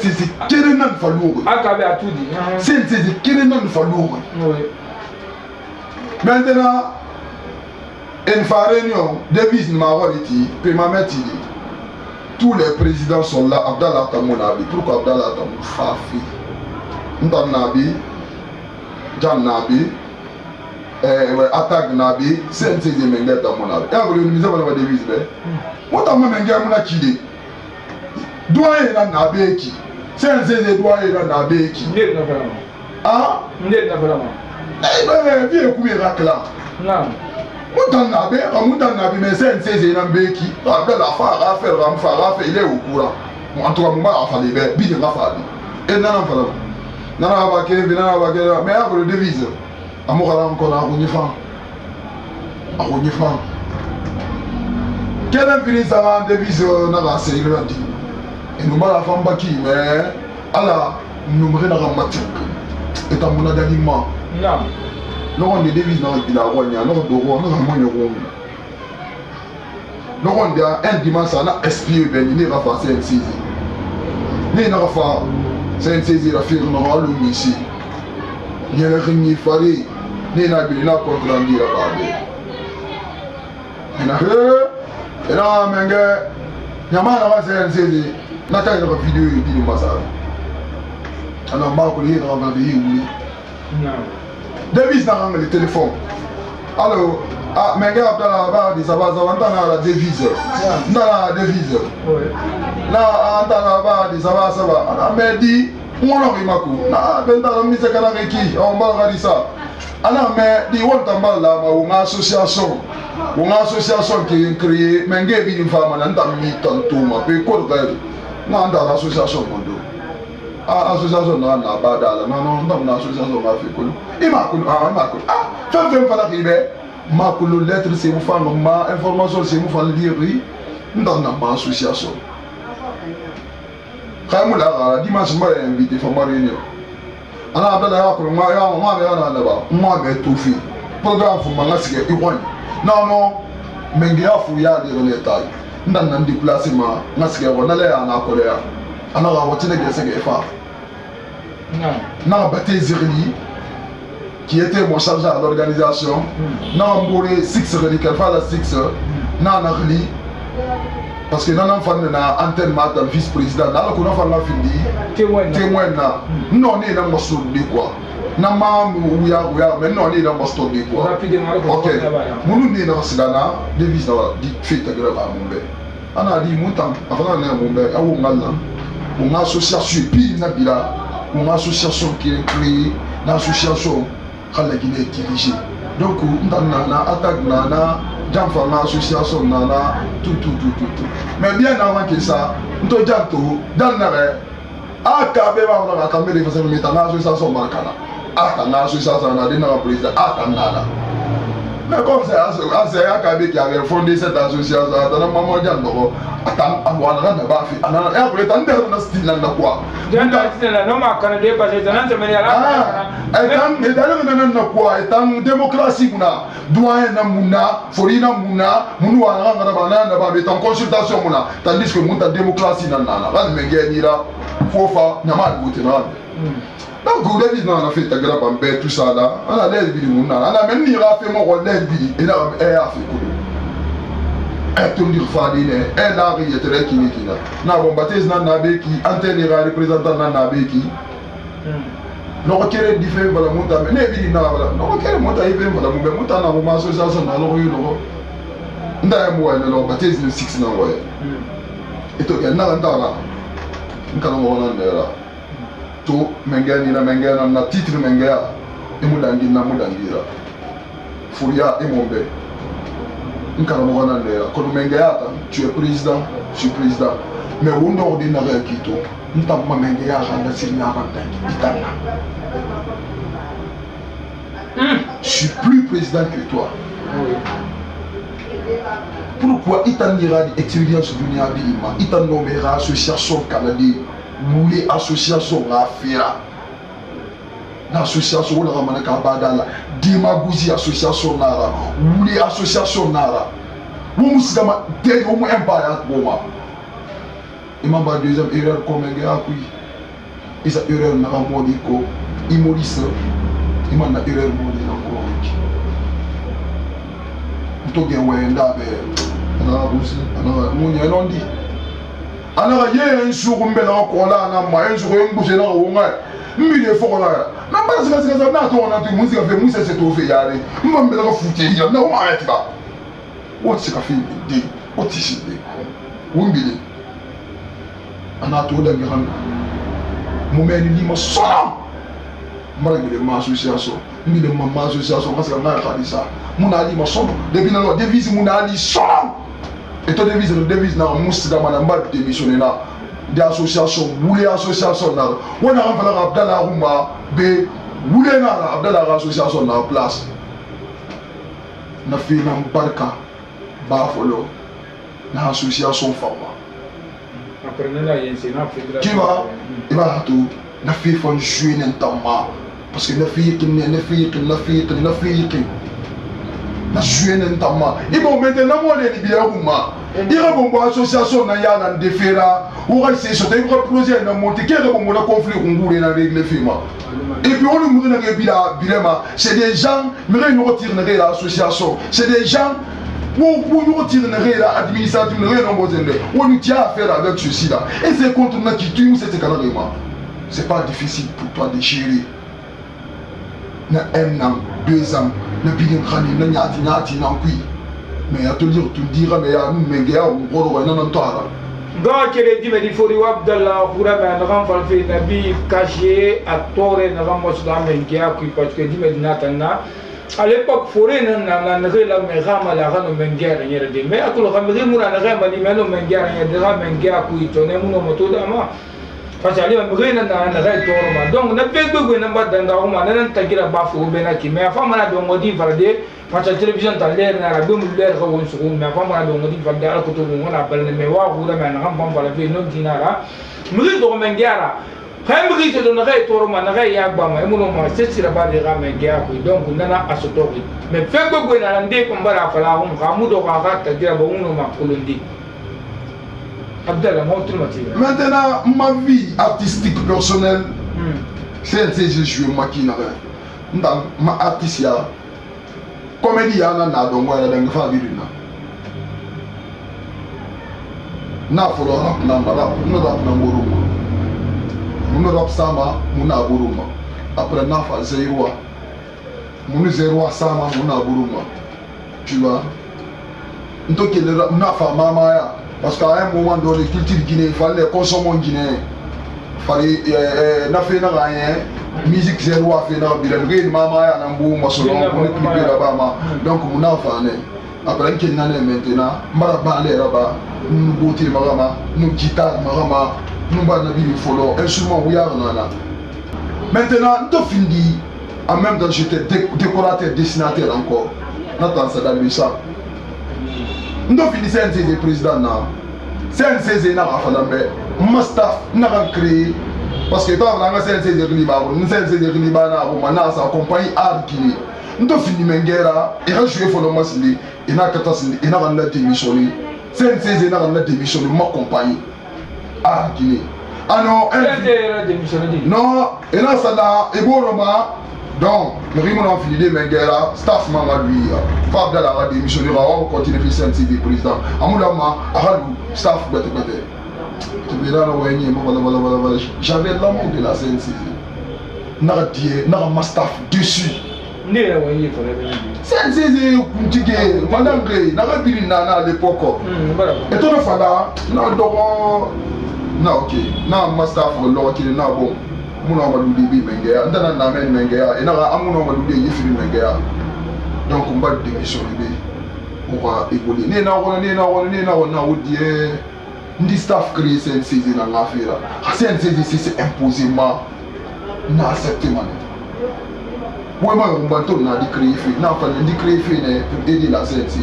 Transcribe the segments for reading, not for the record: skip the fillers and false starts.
c'est quel nan fallour. Akabe a tout dit. C'est quel nan fallour. Maintenant, une fois réunion, devise Maroliti, puis ma mère dit, tous les présidents sont là, Abdallah Tamounabi. Pourquoi Abdallah Tamounabi Fafi Ntan Nabi, Jan Nabi, Attaque Nabi, c'est un CZ Menga Tamounabi. Et après, nous avons la devise. Moi, je suis un peu de doyen na Nabeki. C'est un CZ doyen na Nabeki. Ah? Eh bien, viens couper la clan. Non. Moutan Nabi, mais c'est un CZ Nabeki. Après la faire, il est au courant. En tout cas, moi, je vais faire des billets. Et non, non, mais après le devise, amour à l'encore à Rounifan. À Rounifan. Quel infini ça va en devise n'a pas assez grandi. Et nous la femme baki, mais Allah nous me rend matique. Et à mon adaniment. Non. Nous on des devises dans la Ronia, nous on doit nous on moyen rond. Nous on a un dimanche on a esprit ben il va faire un saisi. Ni n'a pas c'est un saisi la firme dans le ici. Il y a rien qui fallait. Ni n'a bien la contre la et là, il y a un CD. Il y a une vidéo qui est passée. Alors, je vais vous dire devise dans le téléphone. Alors, mais Abdallah dit ça va la devise. Dans la devise. Là, Abdallah dit ça va. Mais dit, on a vu ma cour. Là, on a mis on va regarder ça. Alors, mais dit, on a là, une association. Une association qui est créée, mais il y a une femme qui a mis tantôt, mais il y a une association. L'association n'a pas d'aller, non, non, l'association n'a fait quoi. Il m'a connu, fais pas l'arriver. Ma couleur lettre, c'est une femme, ma information, c'est une femme lire, dans une association. Quand je suis dimanche, je suis invité à ma réunion. Alors, moi, je tout fait. Programme pour moi, c'est que non, non, mais il y a des détails. Dans un déplacement, on a en colère. On a des non, Zerli, qui était mon chargé à l'organisation. Non, Mouré, 6 heures, qu'elle fait la 6 heures. Non, Narli. Parce que nous avons fait une antenne matin, vice-président. Nous avons fait un témoin. Non, on est dans le morceau de quoi. Mais non, on est dans le morceau de quoi. Ok. Nous sommes dans le Sénat, devise dans la fête de la Mumbai. On a dit, avant d'aller à Mumbai, on a une association, puis une association qui est créée, une association qui est dirigée. Donc, on a une attaque, une association, tout. Mais bien avant que ça, on a dit, dans l'arrêt, à Kabé, on a camé les façons de mettre en association, on a association, on a dit, président, mais comme c'est Akabé qui avait fondé cette association, dans le moment où il y a donc, vous avez dit qu'on a fait ta grappe en bête, tout ça là. On a l'air de dire, on a même dit fait mon rôle d'aide, et là, elle a fait quoi? Elle tourne du fadine, elle a rien de qui n'est là. N'a bon baptême n'a qui, antenne représentant n'a qui. Non, quel est différent de la montagne? Mais les villes n'a pas. Non, quel est le montagne de la montagne? Montagne n'a pas association dans l'Orient. N'a moi, le baptême de 6 n'a pas. Et toi, il y a un là. Nous allons là. To mengani na titre menga imudangi na mudangira furia imombe nkara mo wana ndera ko menga ata tu es président je suis président mais on doit dire na kito ntamma menga ya handa sirna bantangi itana je suis plus président que toi. Pourquoi itanira di expérience dunia bilima itan nomera association canadi moulé association à faire l'association on a ramené kabadala démagogie association nara moulé association nara vous musama dès au moins un pas à moi il m'a pas deuxième erreur comme un gars qui il a erreur n'a pas modi ko il Maurice il m'a erreur modi encore to gen wenda be ana busi ana munya nondi ana ye nsuru mbele ko la na ma nsuru ngbuze na wonga mbile foko la na ba sika sika na to na tu musique fait musique c'est to fait yare mba mbele ko futi ya na o arrête ba what sika fi de what is it wumbile ana to da ngi mo meni ni mo sona mara ngile ma association ngile ma association parce que na khalisa muna ali ma sona depuis na devise muna ali sona et to devise na musida mana mba démissionner na des associations boulé association na wona ran fala Abdallah Rumba be boulé na Abdallah association na place na fi na barka ba folo na association fama après na yensena fédération tu vois il va tout na fi fon jouer n'entama parce que na fi na jouer n'entama et bon maintenant moi les bien Rumba il y a une association na ya na defera ou c'est sur des projets na monter qui est bon la conflit on voulait na régler firma et puis on nous na bilema c'est des gens mais nous retirer na l'association c'est des gens pour nous retirer na l'administratif na rien besoin de on nous tient à faire avec ceci là et c'est contre nous qui tue c'est carrément c'est pas difficile pour toi de gérer na 1 an 2 ans na bilin khani na nyati na kui mais à te dire tu diras mais à nous mais gars on va non toi donc les dit mais il faut Abdallah Khoura mais on va faire nabi caché à tore na va mo suda mais gars qui parce que dit mais natana à l'époque forêt na la mais rama la rano mais gars rien de mais à tout le ramri mouna na rama ni mais non mais gars rien de rama mais gars qui tourner mon moto dama parce que ali mais na ray torma donc na pe gbegbe na ba danga o ma na tagira ba fo be na ki mais fa mana do ngodi varde parce que télévision ta l'air na la dum l'air ko won suko mais fa mana do ngodi varde ala ko to ngona bal mais wa ko da mais na ngam bala fe no dinara muri do men gara khambri to do na ray torma na ray ya ba ma mo no ma sesira ba de ga men gara ko donc nana asoto mais fe gbegbe na nde ko mbara fala hum khamu do ga tagira ba uno ma kolondi Abdallah, maintenant, ma vie artistique personnelle, c'est que je joue maquinaire. Dans ma artiste, comédie, il y a un donc moi, il y a une famille. Na folo rap na rap, nous rap na boruma. Nous rap sama, nous na boruma. Après na fa zéro. Nous zéro sama, nous na boruma. Tu vois? Donc il rap na fa mama ya. Parce qu'à un moment dans les cultures guinéennes, il fallait consommer en Guinée. Il fallait rien. Musique zéro à faire dans le maman à Nambou, Massolon, on est clippé là-bas. Donc on a fait. Après qu'il y a maintenant, Maraba les là-bas, nous beauté marama, nous guitare marama, nous banabi le follow, instrument oui à maintenant, nous fini. En même temps, j'étais décorateur, dessinateur encore. Nathan Sadal ça. Nous finissons le président na CNCZ na falambe mastaf na créé parce que toi on a CNCZ Liba nous CNCZ Liba na bon na sa compagnie art Guinée nous fini mengera et a joué pour le masli et na katasli et na la démissionné CNCZ na la démissionné ma compagnie art Guinée ah non non et là ça là et bon donc, le Rimon a fini de Mengera, staff manga lui, Fab de la démissionnaire, on va continuer à faire CNCZ président. Amoulama, Ahalou, staff bête. Tu verras, j'avais l'amour de la CNCZ. N'a ma staff dessus. CNCZ, madame Gray, n'a pas pu nana à l'époque. Et tout le fada, ok, n'a ma staff, l'autre, n'a bon. Muna malude bi mengea ndana na men mengea enara amuna malude yefiri mengea donc on va démissionner on va évoluer né na on odie ndi staff créé CNCZ na ngafira CNCZ c'est imposément na accepter man ouais moi on va tourner na créer fait na fa ndi créer fait né pour aider la CNCZ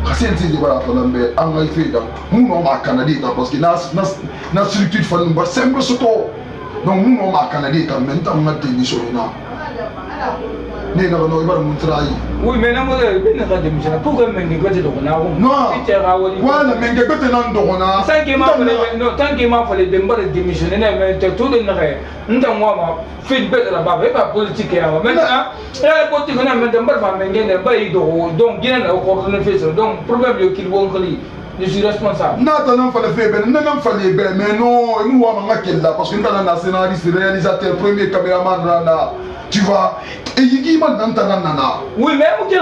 CNCZ va fa lambe anga fait donc muna ma canadien parce que na structure fa nous simple surtout donc nous on a canadien quand même on a démissionné là ne na no ibar mun trahi oui mais na mo ben na démission pour que men ngati do na wo non wala men ngati nan do na tant que ma fallait de mbar démissionner mais tout le nare nda mo ma feedback la ba ba politique ya maintenant la politique na men de mbar fa men ngene ba yi do donc gina na ko ko fait donc problème yo qu'il won khali je suis responsable. Nata n'en fallait faire, n'en fallait bien, mais non, nous avons un là parce que nous avons un scénariste, réalisateur, premier caméraman, tu vois, et il dit, oui, mais vous dites,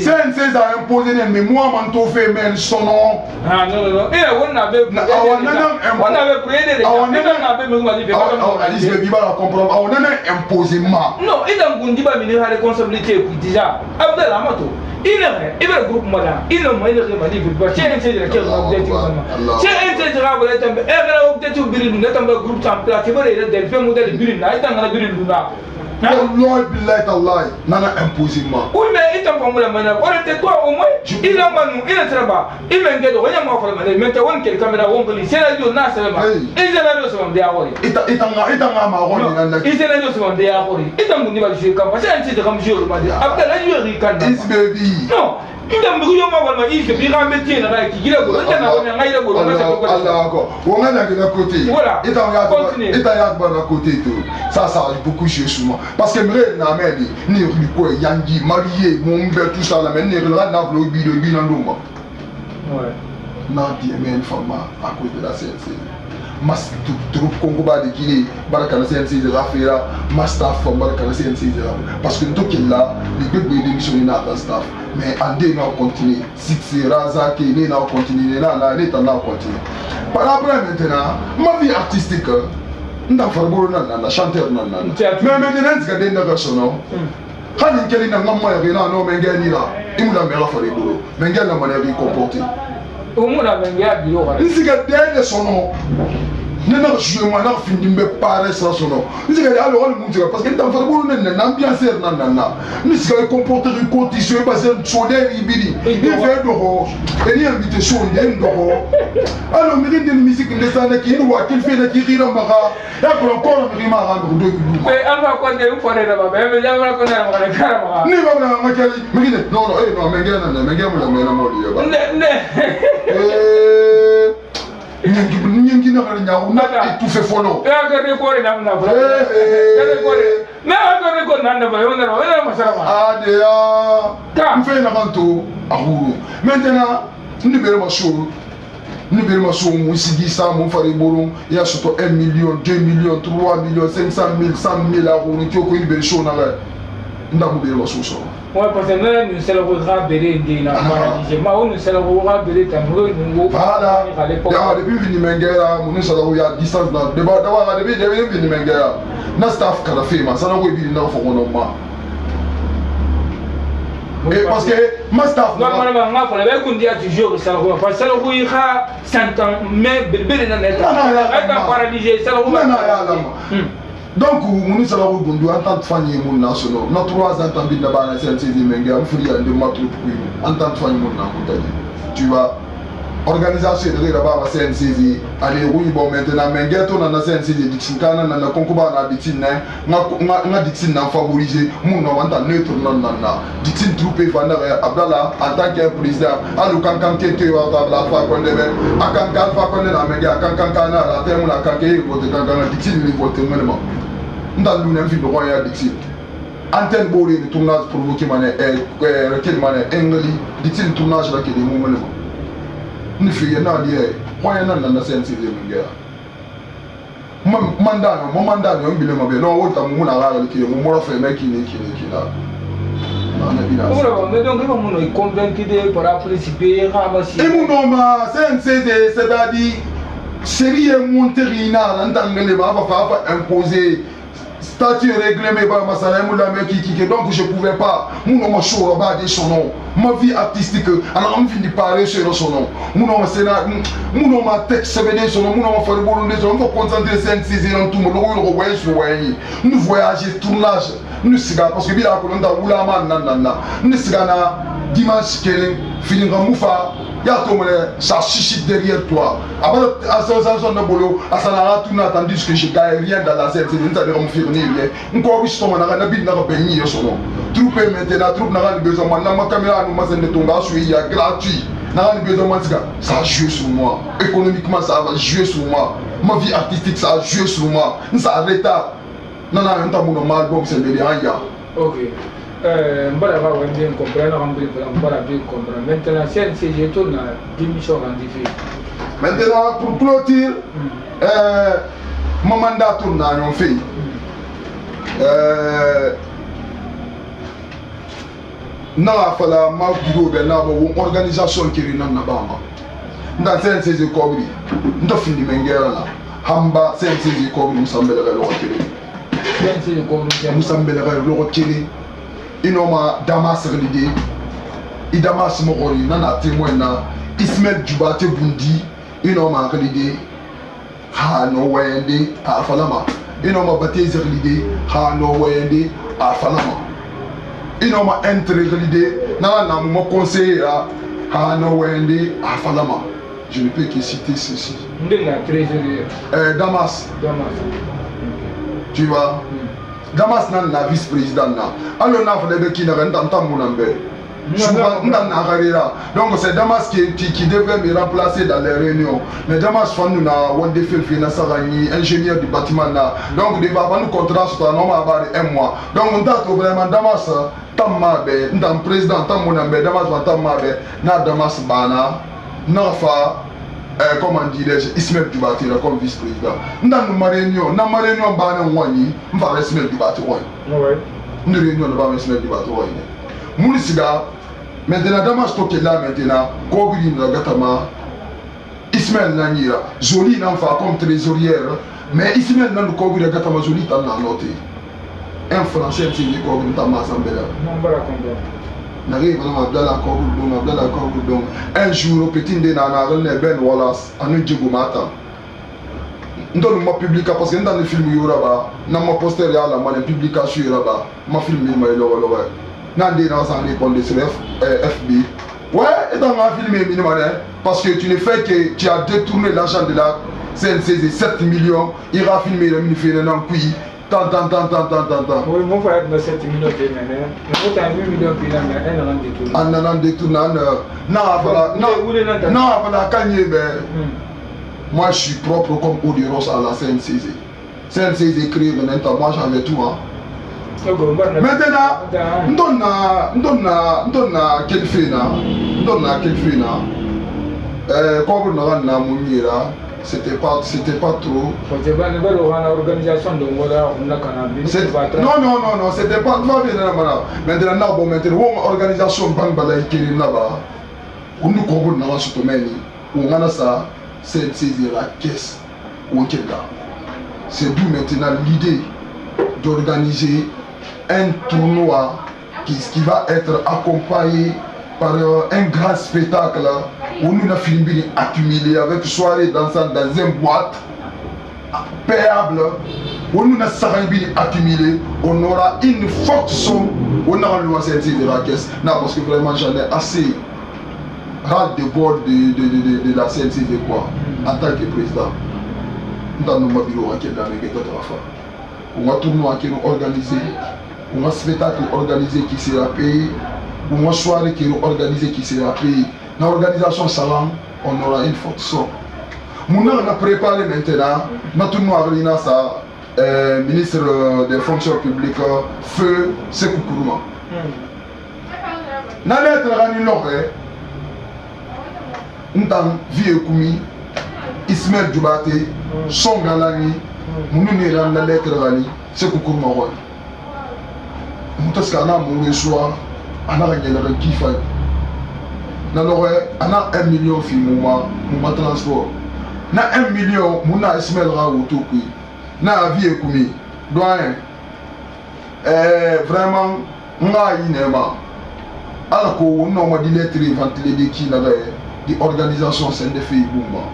CNC a imposé, mais moi, je m'en fait, mais son nom. Ah non, non, et on avait imposé. Non, et dans le débat, il y a la responsabilité déjà. Après la moto. Il est un groupe malin, il est un moyen de réaliser. C'est un de laquelle on a objectif. C'est un de la objectif. Et objectif de l'unité, un groupe en place. C'est vrai, il y a des modèles de l'unité, il y a des l'unité. Allah billahi tallahi nana imposé moi. Oui mais il t'a pas la manœuvre. On était toi au moins. Il a manou, il est très bas. Il m'a dit rien moi faire manœuvre. Mais tu vois quelle caméra on peut c'est la radio na seulement. Il est là sur mon diawori. Il t'a marron nana. Il est là sur mon diawori. Il t'a dit va jouer comme ça un titre comme jour m'a dit. Après la jouer quand. Is baby. Non. Il a brouillé ma voix il se bira métier là qui a go. Il a go na il go. Allah d'accord. On a de côté. Voilà. Il t'a à côté tout. Ça a beaucoup joué sur moi. Parce que vrai na meli ni quoi yangi marié mon père tout ça là mais ni là na vlo bi de bi na lomba. Ouais. Na di men femme à cause de la CNC. Mas tout Congo ba de Guinée baraka la CNC de Rafera master femme baraka la CNC de parce que tout qu'il là les deux démissionner na staff mais en deux na continuer si c'est Raza qui est na continuer na l'état na continuer. Par après maintenant ma vie artistique nda farbo na chanteur na mais maintenant c'est des négociations non quand il y a un maman qui non mengeni là il me la mère faire boulot mengeni la manière de comporter au monde a mengeni bio il y a des son nom nena jouer moi na fini me parler sans son nom il y a alors le monde parce que dans farbo na ambiance na ni se comporter une condition parce que sonner ibili il fait de et il invite show il est alors mais de musique de ça qui nous voit qu'il fait de qui rira mara et encore on rima rendre deux mais on va quoi de faire là-bas mais on va connaître la caméra ni va na makali mais non non mais la mena moli Nyengi na kali nyawu na tout fait follow. Ya ga record na na bra. Ya record. Na ga record na na ba yo na masala. Ah de ya. Mfe na kanto ahuru. Maintenant, ni bere ma show. Ni bere ma show mu sigi sa mu fare borum ya soto 1 million, 2 millions, 3 millions, 500 000, 100 000 ahuru ti ko ni bere show na ga. Nda mu bere ma show so. Ouais, parce que nous sommes rabérés de la maladie. Nous sommes rabérés de la maladie. Voilà. Depuis que nous sommes nous sommes à distance. Depuis que nous sommes na staff kada fema ça n'a pas été na fokono ma. Et parce que ma staff normalement ma fole ba kundi a toujours ça parce que ça le il a 100 ans mais bébé na net. Pas paralysé ça le donc nous sommes gundu en tant que famille mon national notre 3 ans tambi na bana CNC menga am free and matru en tant que famille mon na tu vois organisation de la baba CNC allez oui bon maintenant menga to na CNC dixin kana na konkuba na dixin na dixin na favoriser mon no wanta neutre na dixin troupe fanda Abdallah en tant que président alu kankan kete wa tabla fa ko ndebe akankan fa ko na menga akankan kana la temu na kanke ko de kankan dixin ni vote menema ndal lu ne fi do ya dixin antenne bolé de tournage provoqué mané quel mané engli dixin tournage la ke de mo menema ni fi na lié moyen na CNC de menga mandano yo mbile mabe no wota mu na gara ke mu mo fa me kini na mais donc comment on est convaincu de par participer ramasser et mon nom CNC c'est-à-dire sérieux monterina n'entangele ma va imposer statut réglé par masala moula me qui donc je pouvais pas mon nom show ba de son nom ma vie artistique alors on finit par sur son nom mon nom scénario mon nom texte ça veut dire son nom mon nom faire boulot on va concentrer 5-6 ans tout le monde voyage nous voyager tournage nous siga parce que bila ko nda wula man nan nous siga na dimanche kelen fini ngamufa ça suscite derrière toi. Après, à ce moment-là, tandis que je ne gagne rien dans la scène, c'est-à-dire que je ne fais rien. Encore plus, je ne vais pas payer. Troupe maintenant, troupe n'a besoin de moi. La caméra nous m'a dit gratuit. Ça a joué sur moi. Économiquement, ça va jouer sur moi. Ma vie artistique, ça a joué sur moi. Ça a retard. Non, non, non, non, non, album, c'est de rien. Ok. Je vais bien comprendre. Maintenant, si je tourne à 10 missions rendifiées. Maintenant, pour clôture, mon mandat tourne à un fait. Non, il faut la bureau une organisation qui est dans la banque. Dans cette saison, nous avons fini de faire là. Hamba, cette saison, nous sommes les requérés. Nous sommes les requérés. Ils ont Damas Relidé. Ils Damas Morori, nous avons témoin. Ismaël Djoubate Bundi. Ils ont Relidé. Ha no Wayende à Falama. Ils ont Baptiste Relidé. Ha no Wayende à Falama. Ils ont l'idée, mon conseiller à Noël à Falama. Je ne peux que citer ceci. Damas. Tu vois, Damas n'a la vice-président. Alors, on a fait qui n'a rien d'entendre mon ambé. Donc c'est Damas qui devait me remplacer dans les réunions. Mais Damas nous a ingénieur du bâtiment. Donc il va pas nous contrat sur un mois. Donc on a vraiment Damas Tamabe, nous président Tamounambe, Damas Tamabe, na Damas Bana, Nafa, comment dirais-je, Ismaël Djoubate comme vice-président. Nous avons une réunion, Bana Wani, nous avons Ismaël Djoubate. Nous réunion de Bana Ismaël Djoubate. Moulisiga, maintenant Damas Toké là maintenant, Kobiri Nagatama, Ismaël Nanira, Jolie n'enfa comme trésorière, mais Ismaël Nan Kobiri Nagatama Jolie t'en a noté. Un français qui dit Kobiri Tama Sambela. Un jour, au petit Nana, Ben Wallace, à New Djigomata. Nous avons publié parce que dans le film, il y aura un poster, il y a une publication, il y aura un film, il y aura Nandé dans un répondre sur FB. Ouais, et dans un film, parce que tu ne fais que tu as détourné l'argent de la CNC 7 millions, il va filmer le film dans le pays. Tant. Oui, mon frère a 7 millions de mais vous avez 8 millions de un an détourné. Moi je suis propre comme Odiros à la CNCZ. CNCZ crée le temps, moi j'avais tout. Maintenant, on donne quel fait comme on a c'était pas trop. Non, c'était pas maintenant bon organisation banque balaye qui est là-bas. On nous comprend dans ce domaine on a ça c'est la caisse au Kenya. C'est d'où maintenant l'idée d'organiser un tournoi qui va être accompagné par un grand spectacle où nous avons filmé accumulé avec soirée dansante dans une boîte payable où nous avons accumulé, on aura une forte somme, on aura le de la caisse. Non, parce que vraiment j'en ai assez ras de bord de la CNCD quoi, en tant que président. Dans nos bureaux qui est dans les on va tournoi qui est organisé, on va spectacle organisé qui sera payé, on va soirée qui est organisé qui sera payé. Dans l'organisation salon, on aura une forte somme. Nous avons préparé maintenant, notre tournoi ministre des fonctions publiques, Feu Sékou Kourouma. Dans la lettre de l'Oré, nous avons vu Ismaël Djoubate, son galani, nous avons la lettre de Sékou Kourouma. Nous avons un choix, nous avons un kiff. Nous avons 1 million de films, nous transport. Na 1 million, nous avons Ismaël Raoutou. Nous avons vu Koumi. Doyen, vraiment, nous avons alors qu'on a dit lettres ventilées qui des organisations CNDF. Il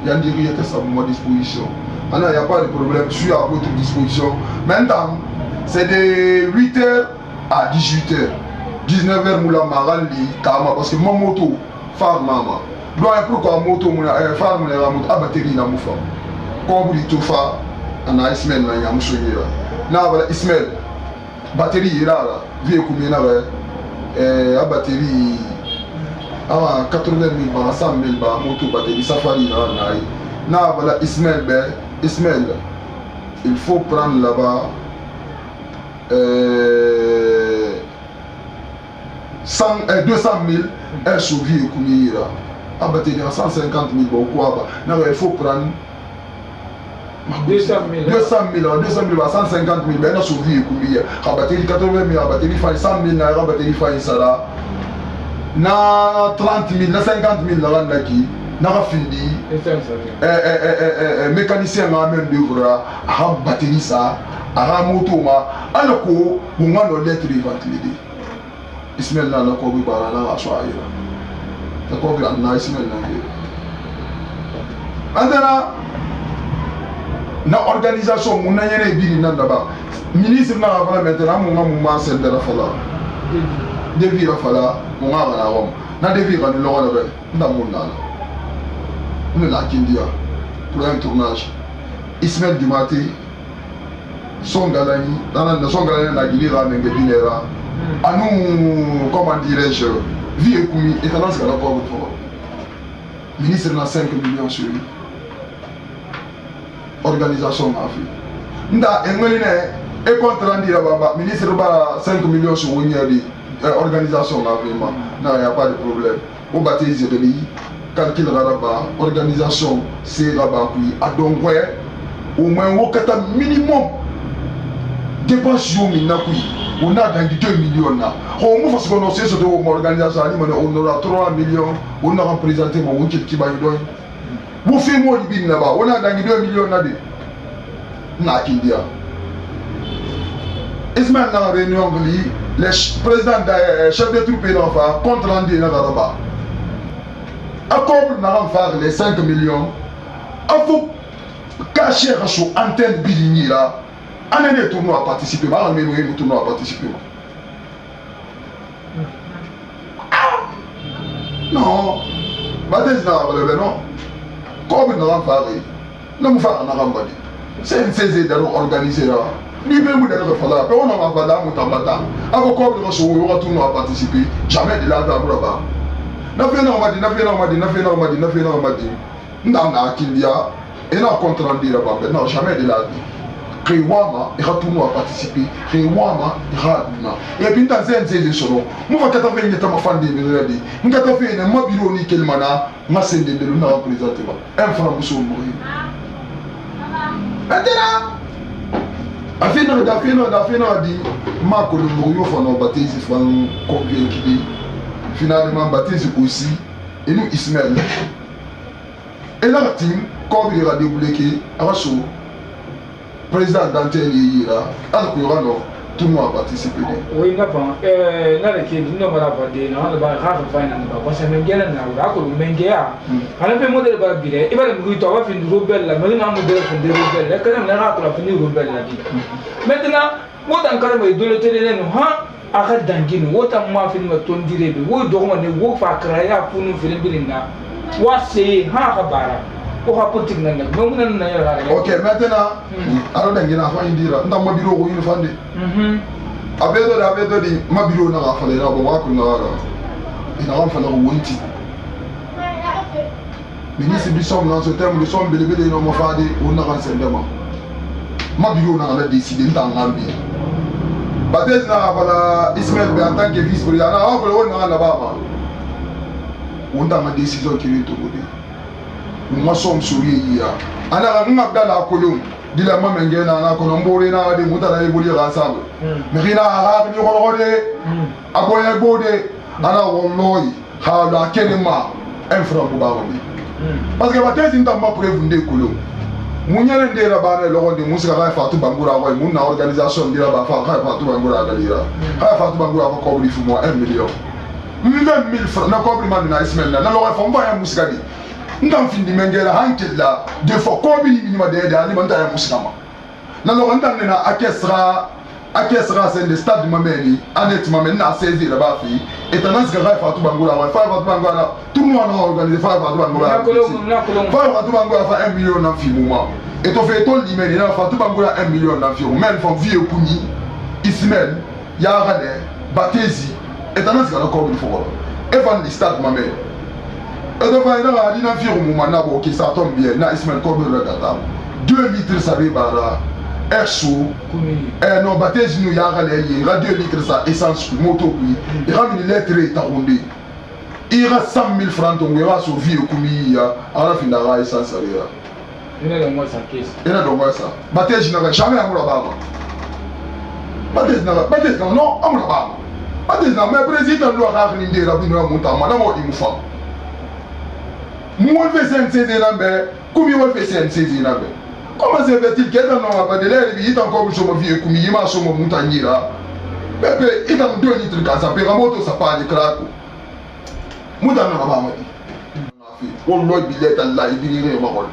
y a des rien que ça à ma disposition. Il n'y a pas de problème, je suis à votre disposition. Maintenant, c'est de 8h à 18h. 19h, Moula Marali, Kama, parce que mon moto, Far Mama. doit pourquoi moto mon femme mon moto a batterie na mufa ko buri to fa ana Ismail na ya musonyira na bala Ismail batterie ira vie ku mina ba a batterie à 80 000 ba 100 000 ba moto batterie safari na bala Ismail il faut prendre là-bas 200 000 un sauvé et Koumira. À batterie 150 000 beaucoup il faut prendre 200 000 150 000 mais un sauvé et Koumira. À batterie 80 000 à batterie 100 000 à batterie Faisala. Na 30 000 na 50 000 na randaki na findi mécanicien na même d'œuvre à batterie ça à moto ma alako bon on lettre ventilée Ismail na ko bi bara na aswa ira ta ko bi na Ismail na andana na organisation mun na yere bi na ba ministre na fala maintenant mun ma sen de la fala devi la fala mun ga na rom na devi ga no lo be nda mun na on la kindia pour un tournage Ismail Dumati son galani dans son galani na gilira ngé dinera à nous, comment dirais-je, vie et Koumi, et tendance à la pauvre fois. Ministre n'a 5 millions sur lui. Organisation m'a fait. Nda, et contre l'andi là-bas, ministre n'a 5 millions sur lui, organisation m'a fait. Non, il n'y a pas de problème. Au baptême de l'île, calcul là-bas, organisation, c'est là-bas, à donc, ouais, au moins, au minimum, dépense sur Minakui. On a dans 2 millions là. On m'a fait ce que nous organisation, on aura 3 millions, on a représenté mon outil qui va y donner. Vous faites moi du là-bas, on a dans 2 millions là. N'a qu'il dit. Ismail dans la réunion, le président, chef de troupes d'enfants, contre l'Andi là-bas. À quoi on a fait les 5 millions? Il faut cacher sur antenne Biligny là. On a des tournois à participer, on a des tournois à participer. Non, non. Comme on a fait, nous faisons c'est une saisie d'organiser là. Nous devons faire ça. On a fait ça, on a fait ça. Avant qu'on ait tournoi à participer, jamais de là-bas. Nous avons fait nous avons Kindia et nous avons contre-rendu là-bas. Non, jamais de là-bas. Réwama, il y a tout le monde à participer. Réwama, il y a et puis, dans un zèle sur nous, nous avons fait des fan de Mélodie. Nous avons fait un bureau nickel mana, ma scène de l'on a représenté. Un franc pour son mourir. Maintenant, à fin de dit, ma collègue Morio, on a baptisé, il faut combien qu'il est. Finalement, baptisé aussi, et nous, Ismail. Et là, comme il a déboulé, à Rassou. Président d'antenne ira alors qu'il y aura tout le monde à participer. Oui, n'a pas. N'a qui dit non, voilà, pas de non, le bar a fait un peu. Parce que Menguela n'a pas que le Menguela. On a fait modèle barbilé. Il va le bruit, on va finir rebelle. La même modèle de rebelle. La canne n'a pas fini rebelle la vie. Maintenant, moi dans le cas de l'hôtel, nous arrête d'anguine. Autant moi film ton diré. Où dormant ne vous faire créer pour nous faire une c'est Habara. Ok, maintenant, alors on a fait une dire, dans ma bureau, il faut dire. Avec ma bureau, on a fait les rabots, on a fait le Wunti. Ministre Bisson, dans ce terme, le son belébé de nos fades, on a renseignement. Ma bureau, on a décidé dans l'ambient. Baptiste, Ismail, en tant que vice-président, on a là-bas. On a une décision qui est tombée. Nous sommes sur l'île. On a un Abdallah Kolom. Dit la maman Mengena, on a Colomboré, on a des moutons à évoluer ensemble. Mais il a arabe, il a rodé, à Boya Bodé, on a Woloy, à la Kenema, un franc pour Barobi. Parce que Baptiste, il n'a pas prévu de Kolom. Mounia de la barre, le rôle de Moussa Fatou Bangoura, une organisation de la barre, Fatou Bangoura Galira. Fatou Bangoura va couvrir pour moi 1 million. 20 000 francs, n'a compliment de Naïsmel, n'a pas un Moussadi. Nous avons fini de faire là, deux fois, comme il y a des aliments à Moussama. Nous avons fait un orchestre, akesera c'est le stade mameni anet mameni na 16 là bas fi et tendance que Fatou Bangola Fatou Bangola tout le monde a organisé Fatou Bangola Fatou Bangola fa 1 million dans fi moment et to fait ton limene na Fatou Bangola 1 million dans fi même font vie kuni Ismaël Yarane Batezi et tendance que la comme il faut et van le stade mameni et donc il a dit dans fi moment na bo qui ça tombe bien na Ismaël comme le regata 2 litres ça bara Erso, non, Batezi nous y a rallié, il y a 2 litres ça, essence, moto, il y a une lettre et arrondie. Il y a 100 000 francs, il y a sur vie au Koumi, à la fin de la essence. Il y a de moi ça caisse. Il y a de moi ça. Batezi n'a jamais amour là-bas. Batezi n'a pas, Batezi n'a non, amour là-bas. Batezi n'a pas, président de l'Ouara, il y a une montagne, madame, il me fait. Moi, je fais 16 ans, combien je fais 16 ans? Comment se fait-il qu'il y a un de l'air, il est encore sur ma vie, comme il m'a sur mon montagne là. Mais il y a 2 litres de gaz, ça peut remonter, ça part de crack. Montagne là bas, on l'a billet là, il vient de Marol.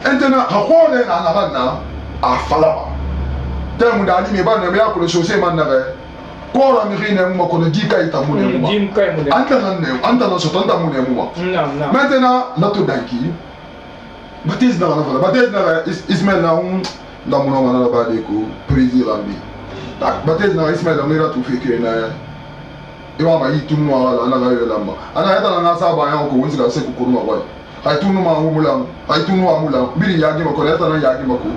Maintenant, à quoi on est en Arana, à Falaba. Tel monde a dit, mais bon, il y a que le chaussée manavait. Quoi, on a mis un mot qu'on a dit qu'il y a un mot. Maintenant, notre danki. Batezi na la Batezi na Ismaël na la mono na la badeko président bi tak Batezi na Ismaël na mera tout fait que na e wa ma yi tout noir la na ga lamba ana yata na sa ba ya ko wonsi ga se ko ko ma boy ay tout no ma mulang ay tout no mulang biri ya gi ma ko yata na ya gi ma ko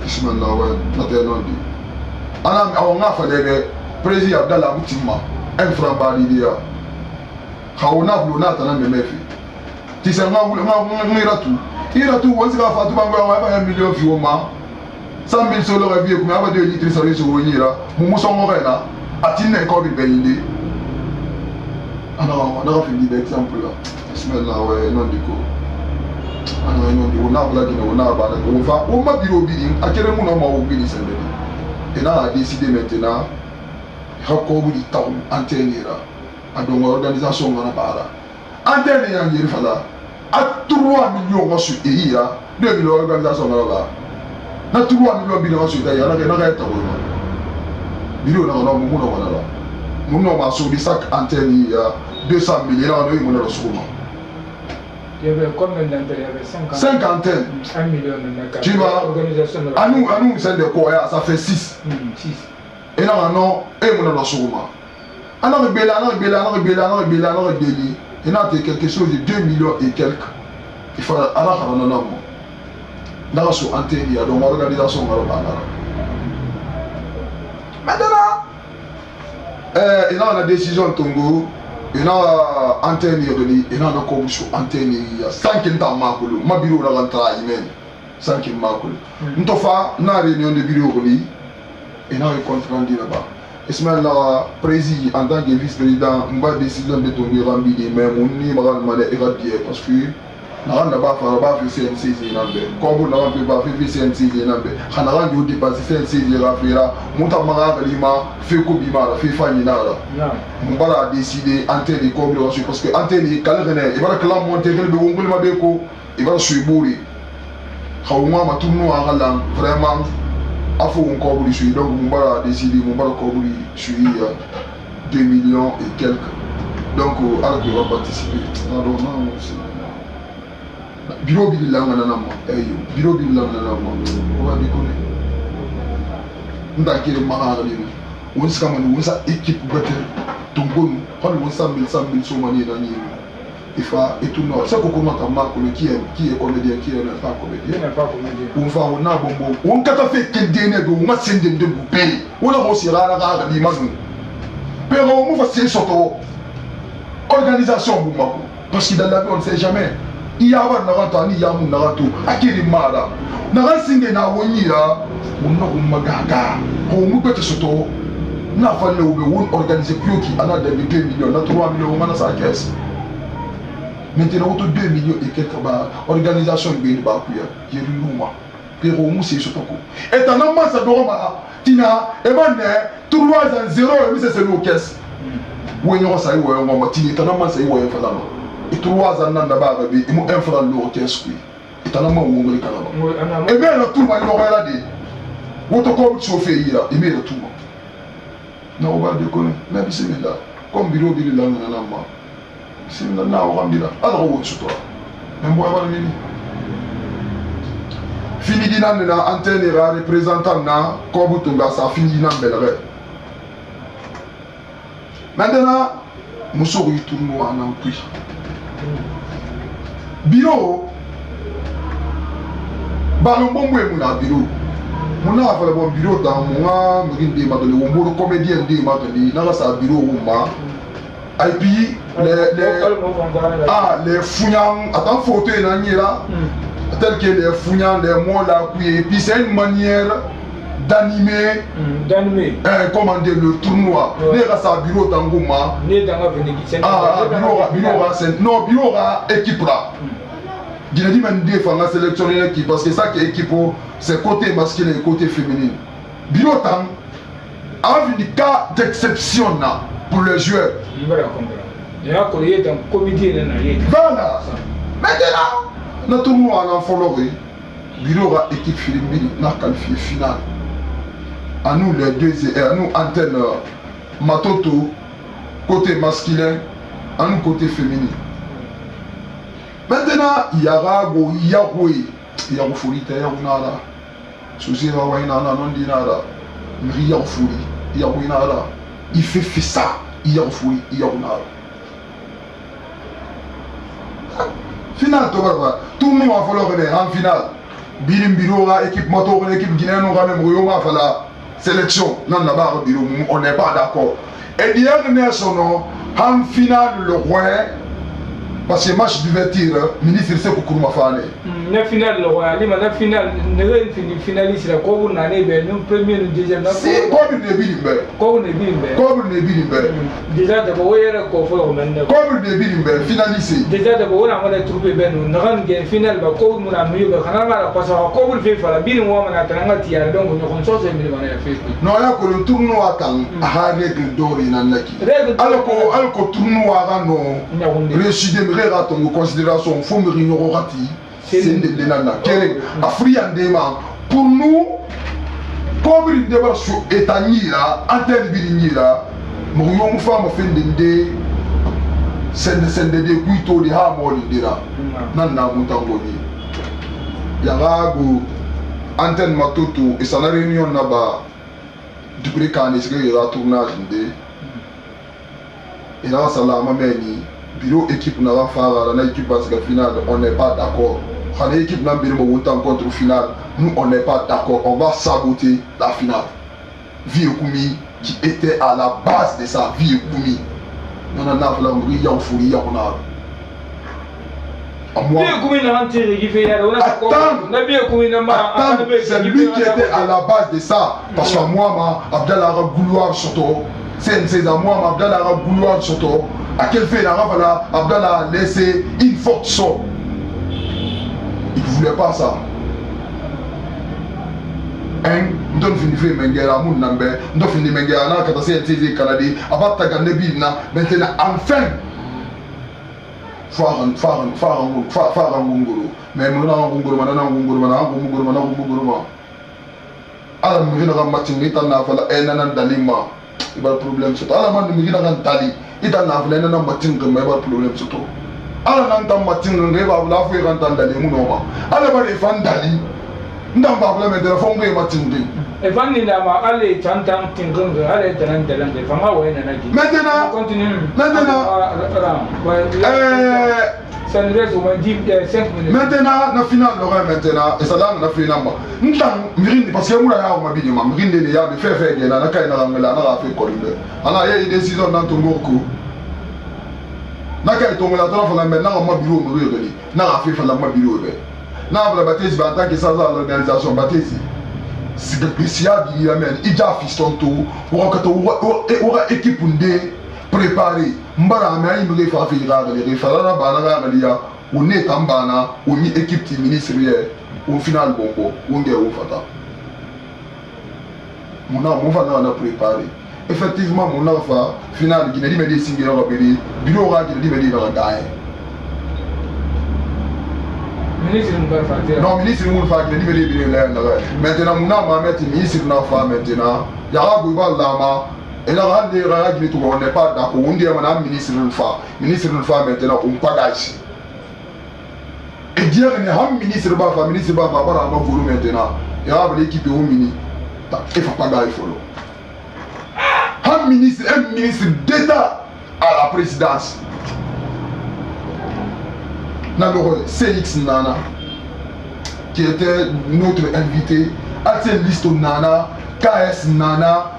Ismaël na wa na te non di ana aw nga fa lebe président Abdallah Moutima un franc ba di dia khawna blu na ta na me mefi tu sais, il a tout, on s'est fait tout le 1 million de euros. 100 000 sur le revue, comme il y a 2 litres sur le souvenir, nous sommes là, à Tina et Kobe Beninde. Alors, on a fait des exemples là. Ismaël, non, du coup. On a blagué, on a balayé. On m'a dit au bidding, à quel moment on m'a oublié ça. Et là, on a décidé maintenant, il y a encore des temps antenne là. Donc, l'organisation on a parlé. Antenne est en Guérifala. À 3 millions sur EIA, 2 millions d'organisations là. Na 3 millions sur EIA, il y a un réel. Il y a un réel. Nous sur chaque antenne, il y a 200 millions, il y a un sur il y avait combien d'antennes? Il y avait 5 antennes. 1 million de tu vois, à nous, c'est de quoi? Ça fait 6. 6. Et là, non, et on a le sur moi. Alors, il y a quelque chose de 2 millions et quelques. Il faut aller à la sur antenne, il y a une organisation. Maintenant, il y a une décision de Tongo, il y a une antenne, il y a une commission antenne, il y a 5 ans, ma bureau là rentre à Imen, 5 ans. Nous avons fait une réunion de bureau, il y a un compte rendu là-bas. Ismaël la président en tant que vice-président, on va décider de tomber en bidé, mais on n'y va pas éradier parce que nous n'avons pas fait CNC, comme on n'a pas fait CNC, on a dépassé CNC, on a fait Kobima, fait Fanina. On va décider antenne comme le parce que antenne est calme, il va que la montée de Bongol Mabeko, il va suivre Bouri. Kaouma m'a tourné en allant vraiment. Il faut encore suivre, donc on va décider, on va suivre 2 millions et quelques. Donc, on va participer. Bureau de la bureau de la on va déconner. On a créé on s'est équipe on a 100 000 somaniers dans il faut et tout non c'est comment ta marque qui est comédien qui n'est pas comédien on a bon on a fait quel dernier on a scène de payer on a aussi rare l'image mais on va c'est surtout organisation parce que dans la vie on ne sait jamais il y a un narrateur il y a un narrateur à qui il m'a na singe na wonyira on a magaga on peut surtout na fallait organiser plus qui a 2 millions na 3 millions on a sa caisse. Maintenant, autour de 2 millions et quelques barres, organisation de Bakuya, il y a une loi. Pero Moussi Sotoko. Et un homme, ça doit Tina, et ben, 3 ans 0, et c'est le caisse. Où il y a ça, où on va Tina, et un homme, ça y est, et 3 ans dans la barre, et mon infra le caisse. Et un homme, où on va le calme. Et bien, tout le monde l'aura dit. Auto comme chauffeur il met tout. Non, on va déconner. Mais bismillah. Comme bureau de là, bismillah, na on rambila. Alors on sur toi. Mais moi va venir. Fini dina na antenne représentant na Kobutunga ça fini dina belere. Maintenant, nous sommes retournés en Ampui. Bureau, ballon bon mon bureau. Mon a fait le bureau dans moi, me dit ma donné, mon comédien dit ma donné, n'a pas bureau ou ma. Et puis les fouillants, attends fauteuil là ni là, tel que les fouillants, les mots là, et puis c'est une manière d'animer, comment dire, le tournoi. Les rasa bureau dans Goma. Non, bureau à équipe là. Je dis même des fois la sélectionner l'équipe parce que ça qui est équipe c'est côté masculin et côté féminin. Bureau tam a un cas d'exception pour les joueurs. Voilà. Maintenant, le tournoi en follower. Bureau à équipe féminine n'a qualifié finale. À nous les deux et à nous antenne Matoto côté masculin, à nous côté féminin. Maintenant, il y aura Yahweh, il y a un folie, il y a un nada. Souci va voir nada, non dit nada. Il y a un folie, il y a un nada. Il fait ça, il y a un folie, il y a un nada. Final, tout le monde va falloir en finale. Bilim Biro, équipe moto, équipe guinéenne, on va même Royoma, la sélection. Non, là-bas, on n'est pas d'accord. Et hier, nous sommes en finale, le roi. Parce que match divertir, ministre c'est pour Kourouma Fane. La finale, le roi, la finale, ne finaliste, la Kourou Nane, nous premier, nous deuxième. Si, comme une bilimbe. Comme une bilimbe. Comme une bilimbe. Déjà d'abord, il y a un confort. Comme une bilimbe, finaliste. Déjà d'abord, on a trouvé Ben, nous avons gagné finale, comme nous avons eu, parce que comme le fait, la bille, on a attendu, donc on change de million à faire. Non, il y a que le tournoi à règle d'or in Anaki. Alors que le tournoi a non, réussi de en considération, il faut me réunir c'est de l'enana. Pour nous, comme il débat sur Etani là, antenne Biligny là, nous avons fait un fin de c'est de Guito de Hamon de là. Nana Moutangoni. Il y a antenne Matoto et ça n'a réunion là-bas. Du précanisme, il y a un tournage de. Et là, ça l'a mameni. Bureau équipe n'a pas fait la équipe parce que finale on n'est pas d'accord. L'équipe n'a pas autant contre finale. Nous on n'est pas d'accord. On va saboter la finale. Vieux-Koumi qui était à la base de ça. Vieux-Koumi. On a fait la mourir, il y a un folie, il y a un art. Attends, c'est lui qui était à la base de ça. Parce que moi, Abdallah Gouloir surtout. C'est à moi, Abdallah Gouloir surtout. À quel fait Abdallah a laissé une forte somme. Il ne voulait pas ça. Nous avons fini Mengera, nous avons fini Mengera, nous avons fini Canada, maintenant, enfin, faire un gongoro. Mais nous avons un gongoro, nous avons un gongoro. Alors, nous avons un match, nous avons il y a un problème sur toi. Alors, nous avons un tali. Il y a un problème sur toi. Alors, nous avons un problème sur toi. Alors, nous avons un problème sur toi. Alors, nous avons un problème sur toi. Maintenant, la finale, maintenant, et ça là, la finale. Nous avons parce que nous avons dit que nous avons fait des décisions dans ton cours. Nous avons fait maintenant un bureau. Nous avons fait un bureau. Nous avons bâti en tant que sans l'organisation. C'est le spécial qui amène. Il y a fiston tout. Pour une équipe préparée. Mbara mais il me réfère les référents on est en bana on est équipe ministérielle au final bon on est au fata mon a préparé effectivement mon enfant final qui dit mais des signes bureau qui dit mais il va gagner Ministre non, ministre nous fait que libérer bien là. Maintenant, nous avons mettre ministre na femme maintenant. Il y a Gouba Lama. Et là, on n'est pas d'accord. On dit que ministre nous fait. Ministre nous fait maintenant, on pas d'âge. Et dire que le ministre va faire, ministre va faire, voilà, on va vous maintenant. Il y a l'équipe au mini. Il faut pas d'âge. Un ministre d'État à la présidence. N'abord, CX Nana, qui était notre invité, Atsel Listo Nana, KS Nana,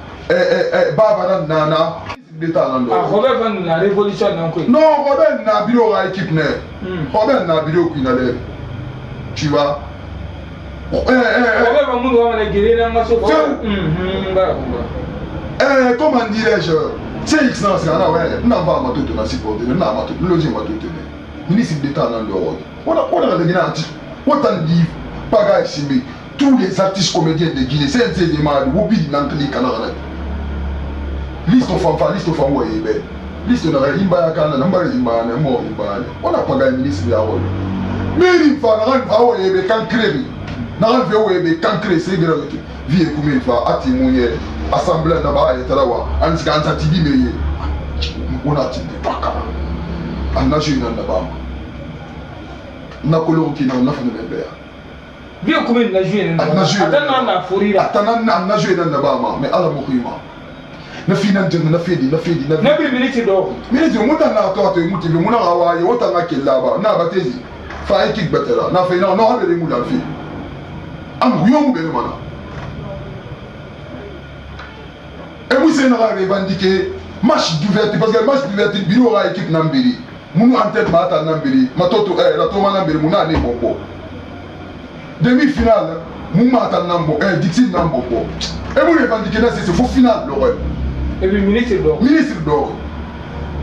Barbara Nana, d'État Nando. Ah, Robert Van la révolution non, Robert n'a bureau à équipe. Robert n'a bureau qui n'a l'air. Tu vois? Robert Van Moudouan a guéri dans ma soif. Comment dirais-je? CX Nana, c'est un ouais, n'a pas ma toute la supporter, n'a pas toute le logis ma toute. Ministre d'État dans le rôle. On a des artistes. On a dit, Paga Simbi, tous les artistes comédiens de Guinée, c'est un de ces malades, Wobi Nankli Canada. Liste of fanfare, liste of fanway, liste de la Imbaya Kana, number Imbaya, more Imbaya. On a pas gagné ministre de la rôle. Mais il faut un can créer. N'a pas créer, c'est grave. Vie et combien de fois, Atimouye, Assemblée Naba et Talawa, Anskan Tibi Meye. On a dit, Paka. On a joué dans la bas. On a coloré qui n'a pas fait de l'air. Bien comme il a joué dans la bas. On a joué dans la bas, mais à la mourima. Ne finance na fedi. Na bi ministre do. Ministre mo ta na to motivé mo na wa yo ta na kella ba na batezi. Fa équipe batela. Na fait non habe mu la fi. Am yo mu be mana. Et vous c'est na revendiquer match d'ouverture parce que match d'ouverture biro ra équipe Nambiri. Munu en tête mata Nambiri. Matoto la to Nambiri mu na ne bonko. Demi-finale mu mata Nambo Dixit Nambo. Et vous revendiquer là c'est faux final l'horreur. Et puis ministre d'or. Ministre d'or.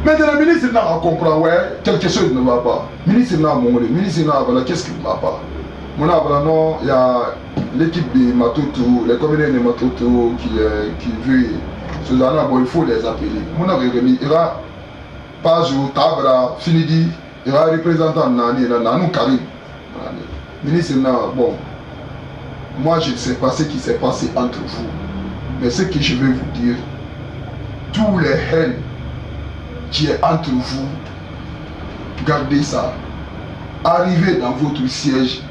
Maintenant, le ministre n'a pas compris, ouais, quelque chose ne va pas. Ministre n'a pas compris, ministre n'a pas compris, qu'est-ce qui ne va pas? Mon non, il y a l'équipe de Matoto, les communes de Matoto qui veut, ce genre il faut les appeler. Mon il y aura pas jour, Tabra, Finidi, il y aura représentant Nanou Karim. Ministre n'a, bon, moi je ne sais pas ce qui s'est passé entre vous, mais ce que je vais vous dire, tous les haines qui est entre vous, gardez ça. Arrivez dans votre siège,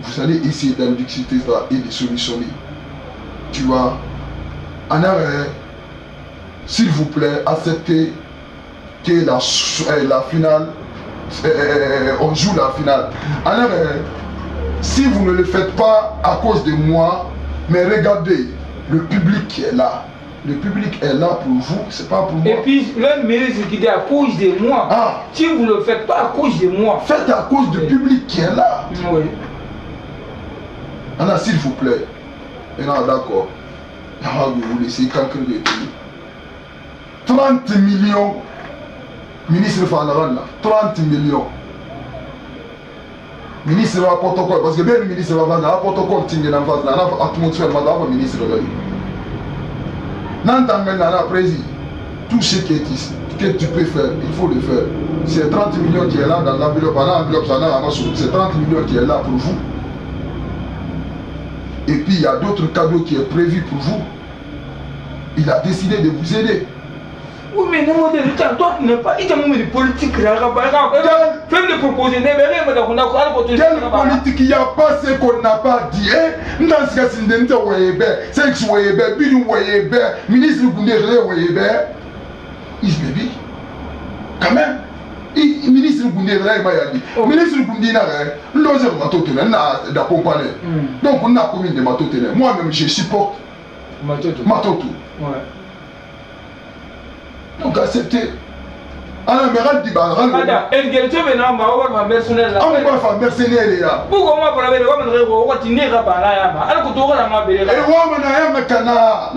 vous allez essayer d'en discuter ça et de solutionner. Tu vois, en arrêt, s'il vous plaît, acceptez que la finale, on joue la finale. En arrêt, si vous ne le faites pas à cause de moi, mais regardez, le public qui est là. Le public est là pour vous, c'est pas pour moi. Et puis, le ministre qui dit à cause de moi. Ah. Si vous ne le faites pas à cause de moi. Faites à cause du public qui est là. Oui. Anna, s'il vous plaît. Et là, d'accord. Vous laissez quelqu'un de 30 millions. Ministre Fanaran, 30 millions. Ministre va protocole. Parce que bien le ministre va vendre un protocole qui est en face. Il y a une atmosphère, madame, ministre va tout ce qui est ici, que tu peux faire, il faut le faire. C'est 30 millions qui est là dans l'enveloppe, c'est 30 millions qui est là pour vous. Et puis il y a d'autres cadeaux qui est prévu pour vous. Il a décidé de vous aider. Oui, mais non, toi tu n'es pas. Il y a un moment de politique. Fais me proposer. Quelle politique? Il n'y a pas ce qu'on n'a pas dit. Dans ce cas, c'est que c'est ministre Isbebi. Quand même. Ministre ministre d'accompagner. Donc on a commune de Matotene. Moi-même je supporte Matoto. Ouais. Donc acceptez. Alors, mais râle d'Iba, râle. Madame, elle dit que tu veux un mercenaire là. On va faire mercenaire là. Pourquoi on va parler de on va tenir à Balaya. Alors que tu auras la mabelle. Et on a un cana.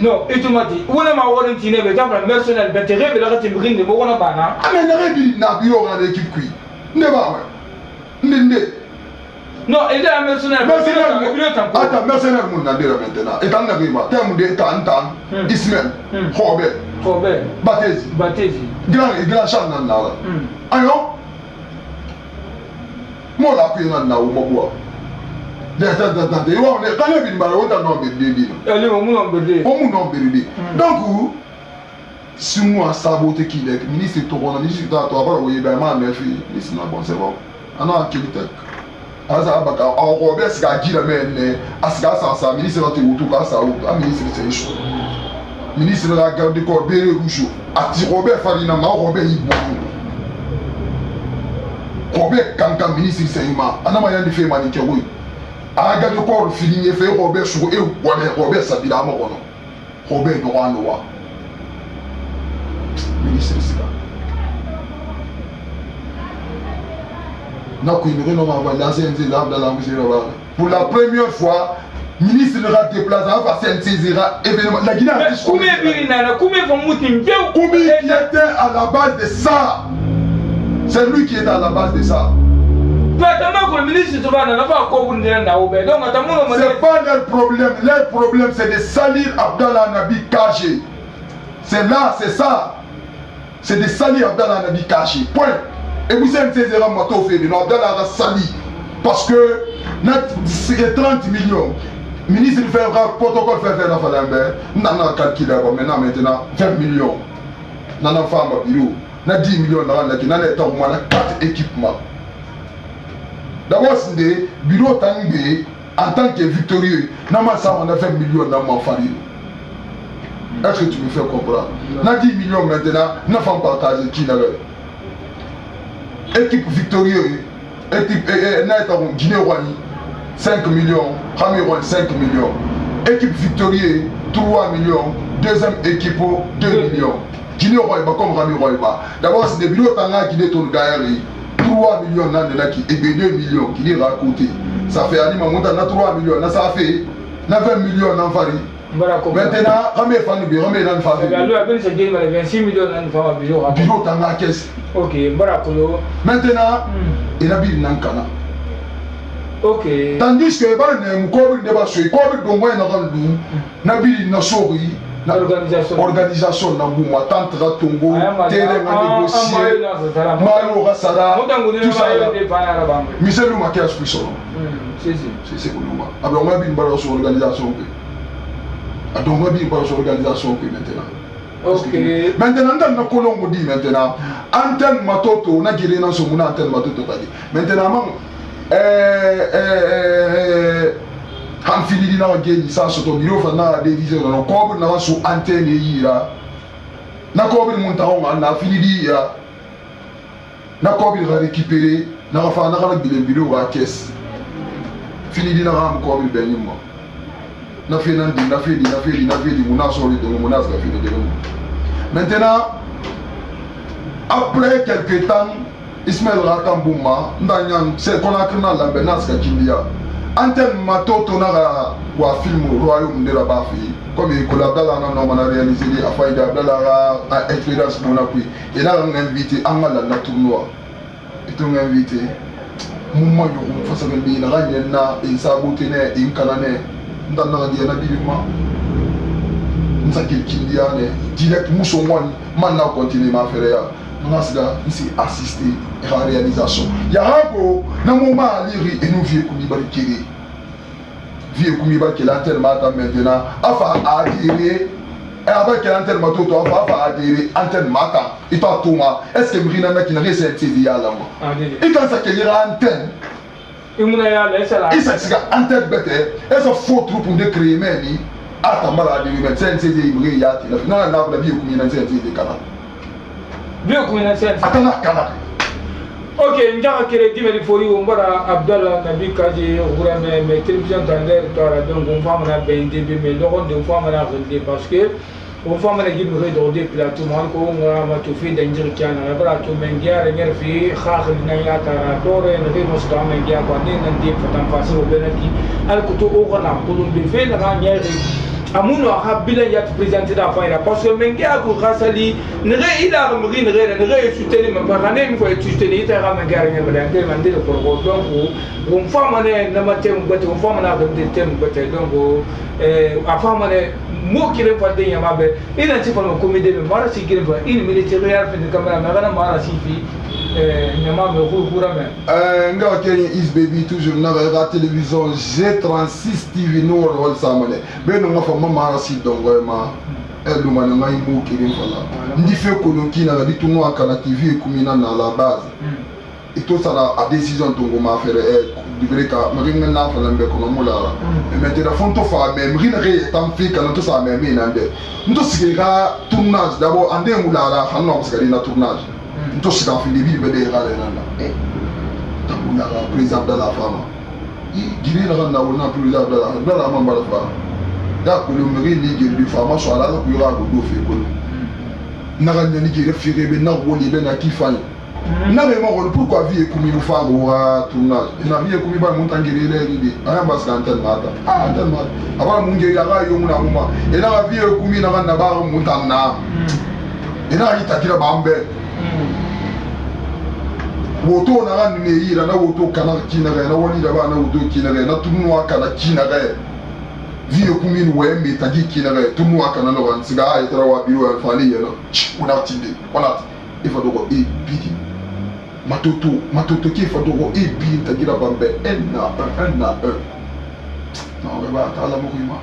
Non, et tu m'as dit, où est ma warren tine, mais tu as un mercenaire, mais tu rêves de la tu brindes de Morona Bana. Ah, mais il n'a pas eu l'équipe qui. Ne va pas. Non, il est un mercenaire. Attends, mercenaire, mon adhérent maintenant. Et t'en as vu, t'es de Tantan, Ismaël, Robert, Batezi. Grand champ dans là. Alors, Moi, la paix, on a où ma bois. Quand les billes, on a non bédé. Allez, on m'a bédé. On m'a bédé. Donc, si moi, saboté qui est, ministre, tu vois, ministre, tu vois, oui, ben, ma mère, ministre, non, bon, c'est bon. On a un kilomètre. Asa abaka Robert Sgaji la men asga sa ministre de tout cas ça ministre c'est chaud ministre de la garde du corps Béré Rougeau ati Robert Farina ma Robert Ibo Robert Kanka ministre c'est ima anama yandi fait manique oui aga du corps fini fait Robert sur et Robert Sabila ma kono Robert Doanoa ministre c'est pour la première fois, le ministre de la déplacement va s'intéresser à l'événement. La Guinée a dit combien qui était à la base de ça. C'est lui qui était à la base de ça. C'est pas leur problème. Leur problème, c'est de salir Abdallah Nabi caché. C'est là, c'est ça. C'est de salir Abdallah Nabi caché. Point. Et vous savez, c'est un moto fait de l'Abdallah sali. Parce que, c'est 30 millions. Le ministre fait un protocole fait la Falambe. Nous avons calculé maintenant 20 millions. Nous avons fait un bureau. Nous avons 10 millions. Nous avons 4 équipements. D'abord, c'est des bureaux tangés en tant que victorieux. Nous avons 20 millions. Nous avons fait. Est-ce que tu me fais comprendre? Nous avons 10 millions maintenant. Nous avons partagé qui n'a équipe victorieuse, équipe Guinée-Rwanda 5 millions, Cameroun 5 millions, équipe victorieuse 3 millions, deuxième équipe 2 millions. Guinée-Rwanda comme Cameroun. D'abord, c'est des bureaux qui Guinée ton gaïri 3 millions et 2 millions qui est à côté. Ça fait à 3 millions, ça fait 20 millions en Fari. Maintenant, on est fan de bureau, on est dans le fan. C'est 26 millions de bureau. Bureau dans la caisse. Ok, Barakolo. Maintenant, il a bien Nankana. Ok. Tandis que le Covid de Bassou, Covid de moins Narandu, Nabil Nassori, organisation Nambouma, Tantra Tongo, terrain à négocier, Mario Rassara, tout ça. Michel Louma qui a ce son. C'est pour nous. Alors, on a bien une sur l'organisation. Donc, on a bien une organisation maintenant. Ok. Maintenant, dans le colon, on dit maintenant, antenne matoto, on a guéri dans son monde, antenne matoto. Maintenant, han fini na gagné ça sur ton bureau, on a divisé dans le corps, on a sur antenne et na corps, on a fini d'hier. Na corps, on a récupéré, on a fait un bureau à caisse. Fini d'hier, on a corps, on a na fait maintenant, après quelques temps, Ismaël Rakambouma, c'est qu'on a créé la Benas Kachilia. Antenne Mato Tonara, ou un film au royaume de la Bafi, comme il Abdallah on a réalisé, afin d'Abdallah à expérience Monapui. Et là, on a invité Amal à la tournoi. Et on a invité Mouma Youm, Fassabel Bin, Ranyena, et Sabotene, et Nkanane. Dans la diana nous avons direct Moussouane, maintenant continue à faire. Nous avons assisté à la réalisation. Il y a un moment à lire et nous vieux Koumibali Kiri. Vieux Koumibali qui est l'antenne maintenant, afin adhérer. Et avec l'antenne matin, tu vas adhérer antenne matin. Et toi, Thomas, est-ce que Mrina qui n'a rien saisi à la main? Et quand ça qu'il y a antenne, il s'agit en tête bête, et ça faut trop pour créer, mais il a un malade, c'est un CD, il y a un vie au communauté de Canada. Bien au communauté. Attends, Canada. Ok, il y a un crédit, mais il faut y avoir Abdallah Nabi Kaji, mais télévision tendait, donc on va me baigner, mais l'ordre de fois me la relever parce que. On va me dire que les plateaux, on va tout faire danger qui a un plateau, mais il y a rien fait, Khakh Naya Tarator, et le Mostam, il y a quoi, un type de façon au Benaki, Al-Koutou, on a pour le fait, la manière. Amoun a bilan y a présenté la fin parce que Mengia ko Rassali ne ila mri ne soutenu mais par année il faut soutenir ta Mengia rien mais demander le programme donc on femme na matem bote on femme na de thème bote donc a femme mo qui refa de yamabe il a ti pour comédie mais mara si qui refa il militaire fait de caméra mais na mara si fi nyama me kura me nga kenyi is baby toujours na la télévision G36 TV no rol samane be no nga fa mama rasi dongo ma elu mana ngai mu kirim fala ndi fe ko no kina di tunwa kana TV kumina na la base et tout ça a décision tongo ma faire dibreka maringa na fala mbe ko mo la mais da fonto fa même rinre tam fi kana to sa même nande ndo sikira tournage d'abord ande mulala hanno parce que na tournage ndo sika fi libi be de gale nanda tamuna la président de la femme i giri na na wona président de la mamba la femme da ko le mari ni giri di femme so ala ko yora go do fe ko na ga ni giri fi be na woni be na kifani na me mo pourquoi vie comme il fa go tournage na vie comme ba mon tangiri le di aya bas kan tel mata tel mata aba mun giri aga yo muna muma e na vie comme na na ba mun tanna e na ita kira bambe woto na ran ne yira na woto kana kina ga na wani da ba na woto kina ga na tunwa kana kina ga vie comme ni we me tagi kina ga tunwa kana no wan siga ay trawa biyo al fali yana una tinde ona ifa dogo e bidi matoto ki ifa dogo e bi tagira bambe enna non ba ta la mourima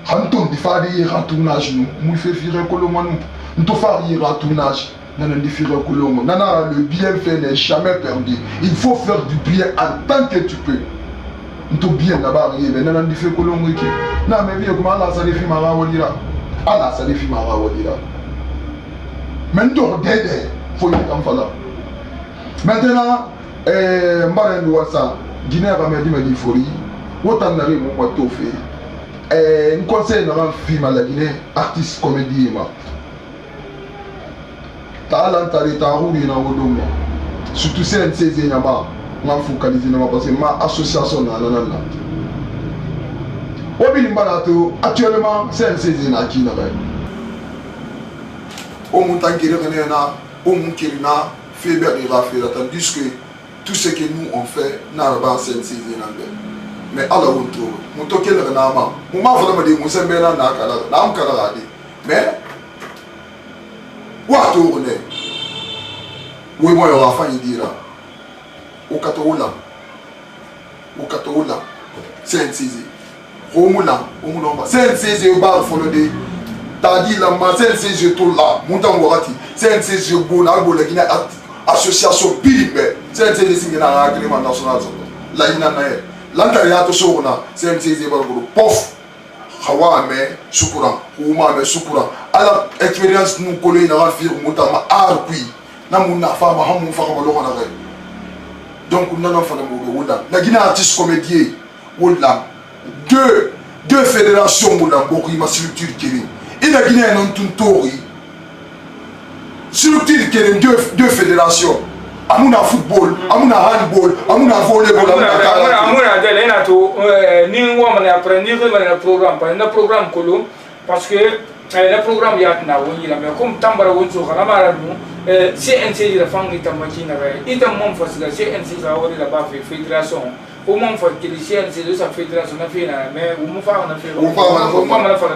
hanton di fadi ratournage nous mu fait fire ko lo manu nto fari ratournage nana di fire ko lo mo nana le bien fait n'est jamais perdu il faut faire du bien en tant que tu peux nto bien là-bas rive nana di fire ko lo mo ki na me vie kuma ala sa di fi mara wodira ala sa di fi mara wodira maintenant dede faut y aller. Maintenant mbare ndo wasa Guinée va me di fori wotan na remo mo to fe un conseil na film à la Guinée artiste comédie ma talent ta rouli na wodomo surtout CNCZ nyama ma focaliser na parce que ma association na obi mbara to actuellement CNCZ na kina ba au Montangere na au Moukirina fait bien tandis que tout ce que nous on fait n'a pas sens mais à la honte mon toqué le nama mon ma vraiment de musa mena na kala na am kala radi mais wa tourne oui moi on va faire dire au katola sensizi romula sensizi au bar folode t'as dit la ma sensizi tout là montant warati sensizi bona bola gina association bilimbe sensizi singina agreement national la ina na l'antérieur to sona sensizi bargo pof hawame shukura umame shukura ala expérience nous collé na rafir mutama arqui na munna fama hamu fa ko lo na ga donc on a fait le wula la Guinée artiste comédien wula deux fédérations wula bokki ma structure kiri et la Guinée non tuntori structure kiri deux fédérations amuna football amuna handball amuna volleyball amuna de là to ni wa mana apprendre le programme pas le programme kolo parce que le programme ya na woni la mais comme tambara wonso kana mara nu CNC la fangi tamakina ba ita mon fasila CNC za wori la ba fédération au moins faut que le CNC de sa fédération na fina mais ou mu fa na fait ou fa na fa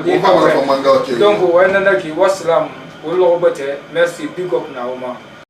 donc on a qui wassalam ou le robote merci big up na oma